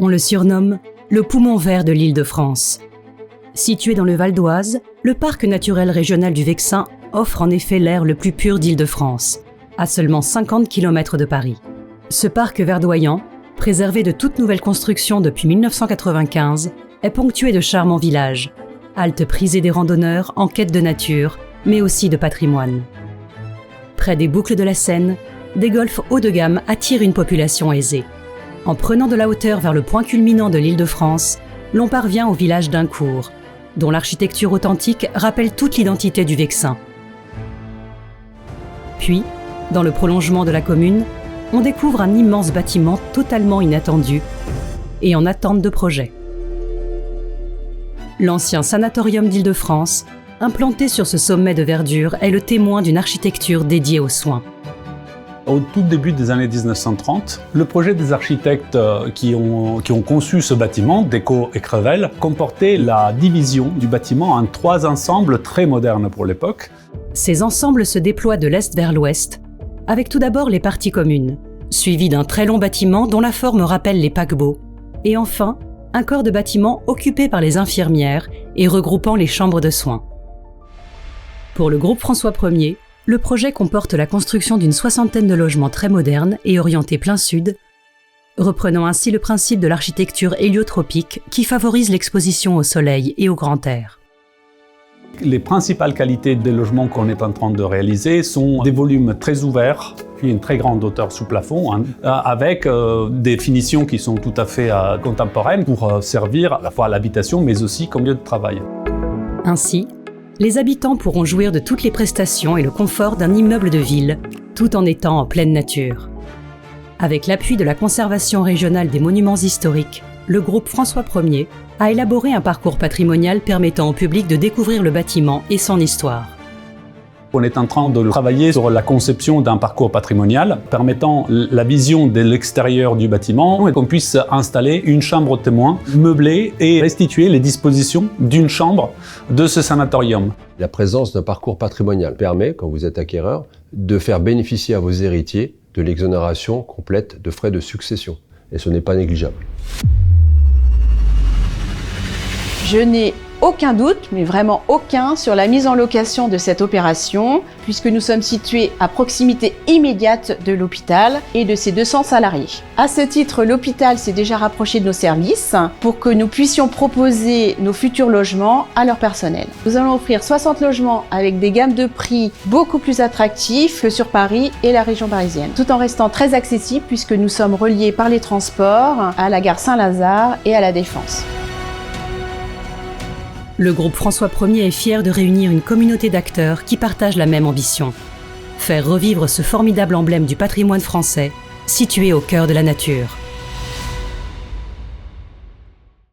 On le surnomme le poumon vert de l'Île-de-France. Situé dans le Val d'Oise, le parc naturel régional du Vexin offre en effet l'air le plus pur d'Île-de-France, à seulement 50 km de Paris. Ce parc verdoyant, préservé de toute nouvelle construction depuis 1995, est ponctué de charmants villages, haltes prisées des randonneurs en quête de nature, mais aussi de patrimoine. Près des boucles de la Seine, des golfs haut de gamme attirent une population aisée. En prenant de la hauteur vers le point culminant de l'Île-de-France, l'on parvient au village d'Aincourt, dont l'architecture authentique rappelle toute l'identité du Vexin. Puis, dans le prolongement de la commune, on découvre un immense bâtiment totalement inattendu et en attente de projet. L'ancien sanatorium d'Île-de-France, implanté sur ce sommet de verdure, est le témoin d'une architecture dédiée aux soins. Au tout début des années 1930, le projet des architectes qui ont conçu ce bâtiment, Déco et Crevel, comportait la division du bâtiment en 3 ensembles très modernes pour l'époque. Ces ensembles se déploient de l'est vers l'ouest, avec tout d'abord les parties communes, suivies d'un très long bâtiment dont la forme rappelle les paquebots, et enfin, un corps de bâtiment occupé par les infirmières et regroupant les chambres de soins. Pour le groupe François Ier, le projet comporte la construction d'une 60aine de logements très modernes et orientés plein sud, reprenant ainsi le principe de l'architecture héliotropique qui favorise l'exposition au soleil et au grand air. Les principales qualités des logements qu'on est en train de réaliser sont des volumes très ouverts, puis une très grande hauteur sous plafond, avec des finitions qui sont tout à fait contemporaines pour servir à la fois à l'habitation mais aussi comme lieu de travail. Ainsi, les habitants pourront jouir de toutes les prestations et le confort d'un immeuble de ville, tout en étant en pleine nature. Avec l'appui de la Conservation régionale des monuments historiques, le groupe François Ier a élaboré un parcours patrimonial permettant au public de découvrir le bâtiment et son histoire. On est en train de travailler sur la conception d'un parcours patrimonial permettant la vision de l'extérieur du bâtiment et qu'on puisse installer une chambre témoin meublée et restituer les dispositions d'une chambre de ce sanatorium. La présence d'un parcours patrimonial permet, quand vous êtes acquéreur, de faire bénéficier à vos héritiers de l'exonération complète de frais de succession. Et ce n'est pas négligeable. Je n'ai aucun doute, mais vraiment aucun, sur la mise en location de cette opération, puisque nous sommes situés à proximité immédiate de l'hôpital et de ses 200 salariés. À ce titre, l'hôpital s'est déjà rapproché de nos services pour que nous puissions proposer nos futurs logements à leur personnel. Nous allons offrir 60 logements avec des gammes de prix beaucoup plus attractifs que sur Paris et la région parisienne, tout en restant très accessibles puisque nous sommes reliés par les transports à la gare Saint-Lazare et à la Défense. Le groupe François Ier est fier de réunir une communauté d'acteurs qui partagent la même ambition. Faire revivre ce formidable emblème du patrimoine français, situé au cœur de la nature.